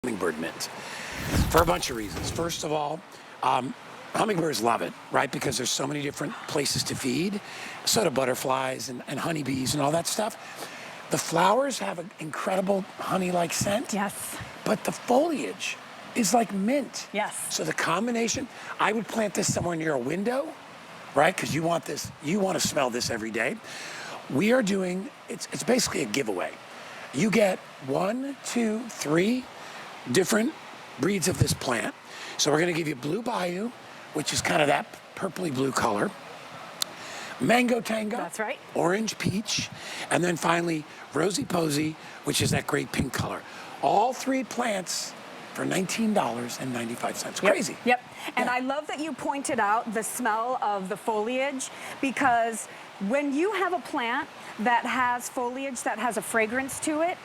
Hummingbird Mint for a bunch of reasons. First of all, hummingbirds love it, right? Because there's so many different places to feed. So do butterflies and honeybees and all that stuff. The flowers have an incredible honey-like scent. Yes. But the foliage is like mint. Yes. So the combination, I would plant this somewhere near a window, right? Because you want this, you want to smell this every day. We are doing, it's basically a giveaway. You get 1, 2, 3 different breeds of this plant. So we're going to give you Blue Bayou, which is kind of that purpley blue color. Mango Tango. That's right. Orange Peach. And then finally, Rosie Posie, which is that great pink color. All 3 plants for $19.95. Crazy. Yep. And I love that you pointed out the smell of the foliage, because when you have a plant that has foliage that has a fragrance to it,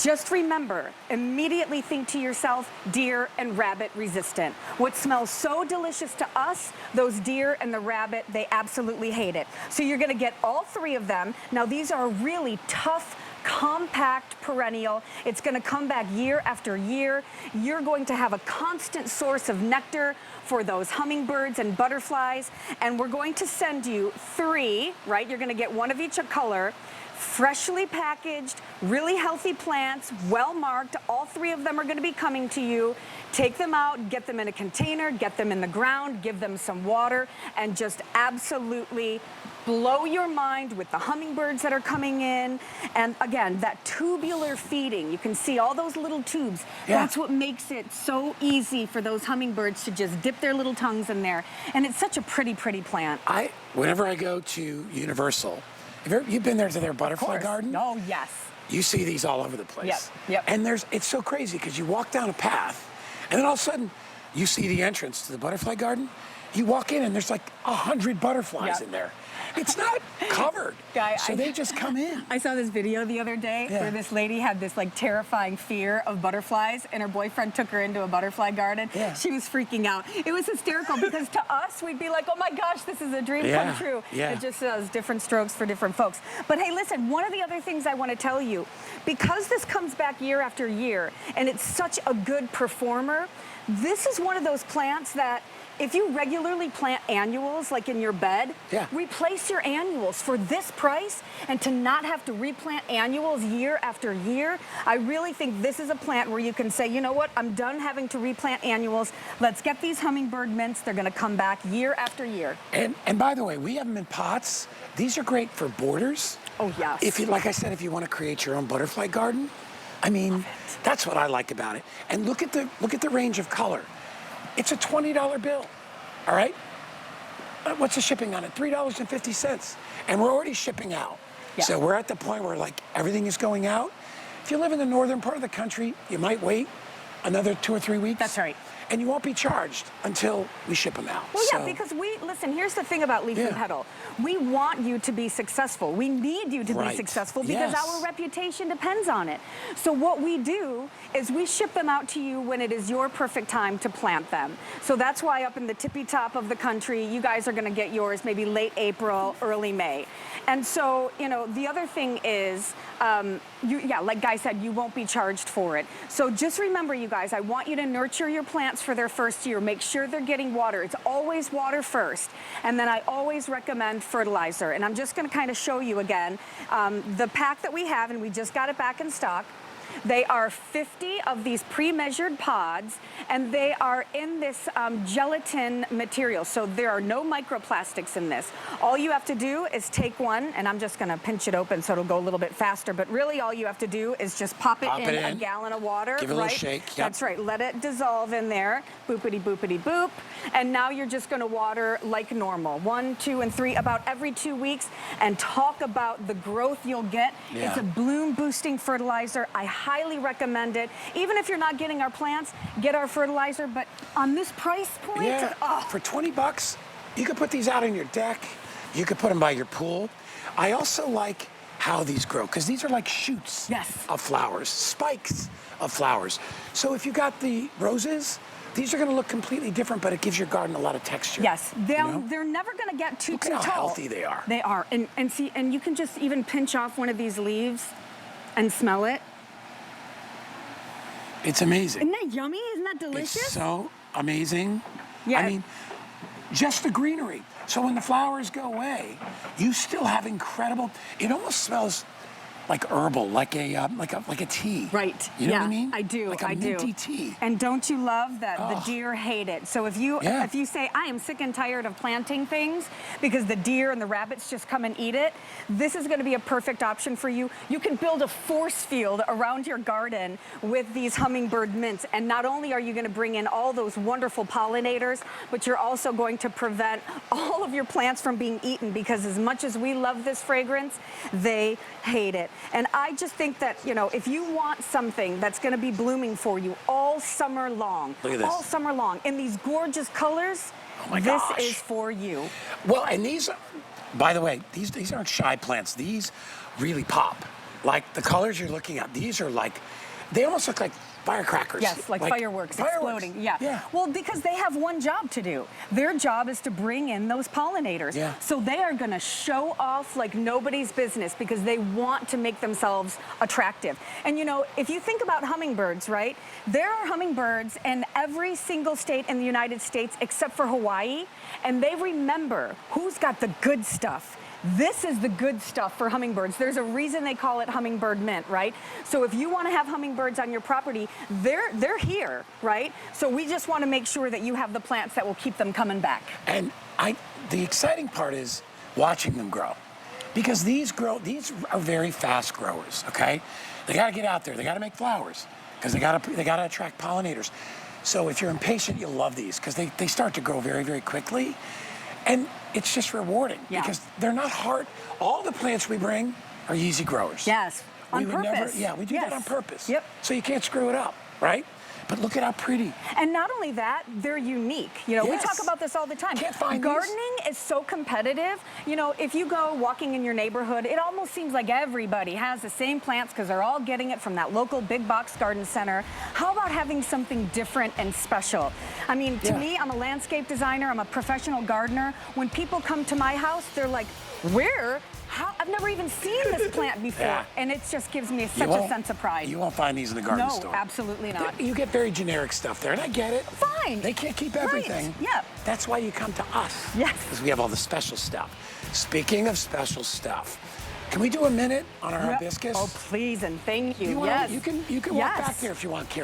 just remember, immediately think to yourself, deer and rabbit resistant. What smells so delicious to us, those deer and the rabbit, they absolutely hate it. So you're gonna get all 3 of them. Now these are really tough, compact perennial. It's gonna come back year after year. You're going to have a constant source of nectar for those hummingbirds and butterflies. And we're going to send you 3, right? You're gonna get 1 of each color. Freshly packaged, really healthy plants, well marked. All 3 of them are going to be coming to you. Take them out, get them in a container, get them in the ground, give them some water, and just absolutely blow your mind with the hummingbirds that are coming in. And again, that tubular feeding, you can see all those little tubes. Yeah. That's what makes it so easy for those hummingbirds to just dip their little tongues in there. And it's such a pretty, pretty plant. Whenever I go to Universal, you've been there to their butterfly garden? Oh, yes. You see these all over the place. Yep. And it's so crazy because you walk down a path and then all of a sudden you see the entrance to the butterfly garden. You walk in and there's like 100 butterflies in there. It's not covered, so they just come in. I saw this video the other day where this lady had this like terrifying fear of butterflies, and her boyfriend took her into a butterfly garden. She was freaking out. It was hysterical because to us, we'd be like, oh my gosh, this is a dream come true. It just does different strokes for different folks. But hey, listen, one of the other things I want to tell you, because this comes back year after year, and it's such a good performer, this is one of those plants that if you regularly plant annuals, like in your bed, replace your annuals for this price, and to not have to replant annuals year after year. I really think this is a plant where you can say, you know what, I'm done having to replant annuals. Let's get these hummingbird mints. They're gonna come back year after year. And by the way, we have them in pots. These are great for borders. Oh, yes. If you, like I said, if you want to create your own butterfly garden, I mean, that's what I like about it. And look at the range of color. It's a $20 bill, all right? What's the shipping on it? $3.50. And we're already shipping out. So we're at the point where like everything is going out. If you live in the northern part of the country, you might wait another 2 or 3 weeks. That's right. And you won't be charged until we ship them out. Well, yeah, because listen, here's the thing about Leaf and Petal. We want you to be successful. We need you to be successful because our reputation depends on it. So what we do is we ship them out to you when it is your perfect time to plant them. So that's why up in the tippy top of the country, you guys are gonna get yours maybe late April, early May. And so, you know, the other thing is, like Guy said, you won't be charged for it. So just remember, you guys, I want you to nurture your plants for their first year. Make sure they're getting water. It's always water first. And then I always recommend fertilizer. And I'm just gonna kind of show you again the pack that we have, and we just got it back in stock. They are 50 of these pre-measured pods, and they are in this gelatin material. So there are no microplastics in this. All you have to do is take one, and I'm just gonna pinch it open so it'll go a little bit faster, but really all you have to do is just pop it in a gallon of water. Give it a little shake. That's right, let it dissolve in there. Boopity boopity boop. And now you're just gonna water like normal. 1, 2, and 3, about every 2 weeks, and talk about the growth you'll get. It's a bloom boosting fertilizer. I highly recommend it. Even if you're not getting our plants, get our fertilizer, but on this price point, for 20 bucks, you could put these out on your deck. You could put them by your pool. I also like how these grow, because these are like shoots of flowers, spikes of flowers. So if you got the roses, these are going to look completely different, but it gives your garden a lot of texture. Yes, they're never going to get too tall. Look at how healthy they are. They are, and see, and you can just even pinch off one of these leaves and smell it. It's amazing. Isn't that yummy? Isn't that delicious? It's so amazing. Yeah. I mean, just the greenery. So when the flowers go away, you still have incredible. It almost smells like herbal, like a tea. Right. You know yeah, what I mean? I do. Like a I minty do. tea. And don't you love that the Oh. deer hate it? So if you Yeah. if you say I am sick and tired of planting things because the deer and the rabbits just come and eat it, this is going to be a perfect option for you. You can build a force field around your garden with these hummingbird mints, and not only are you going to bring in all those wonderful pollinators, but you're also going to prevent all of your plants from being eaten, because as much as we love this fragrance, they hate it. And I just think that, you know, if you want something that's going to be blooming for you all summer long, Look at this. all summer long, in these gorgeous colors, Oh my this gosh. is for you. Well, and these, by the way, these aren't shy plants. These really pop. Like the colors you're looking at, these are like, they almost look like firecrackers. Yes, like fireworks exploding. Yeah. Yeah. Well, because they have one job to do. Their job is to bring in those pollinators. Yeah. So they are going to show off like nobody's business, because they want to make themselves attractive. And you know, if you think about hummingbirds, right? There are hummingbirds in every single state in the United States except for Hawaii, and they remember who's got the good stuff. This is the good stuff for hummingbirds. There's a reason they call it Hummingbird Mint, right? So if you want to have hummingbirds on your property, they're here, right? So we just want to make sure that you have the plants that will keep them coming back. And the exciting part is watching them grow, because these are very fast growers. Okay, they got to get out there. They got to make flowers, because they got to attract pollinators. So if you're impatient, you'll love these, because they start to grow very, very quickly. And it's just rewarding, Yeah. because they're not hard. All the plants we bring are easy growers. Yes, on We would purpose. we do that on purpose. Yep. So you can't screw it up, right? But look at how pretty. And not only that, they're unique. You know, we Yes. talk about this all the time. Can't find these. Gardening is so competitive. You know, if you go walking in your neighborhood, it almost seems like everybody has the same plants because they're all getting it from that local big box garden center. How about having something different and special? I mean, to Yeah. me, I'm a landscape designer, I'm a professional gardener. When people come to my house, they're like, where? How? I've never even seen this plant before. Yeah. And it just gives me You such a won't- sense of pride. You won't find these in the garden No, store. absolutely not. You get very generic stuff there, and I get it. Fine. They can't keep Right. everything. Yeah. That's why you come to us. Yes. Because we have all the special stuff. Speaking of special stuff, can we do a minute on our Yep. hibiscus? Oh, please and thank you. You wanna- Yes. You can walk Yes. back there if you want, Karen.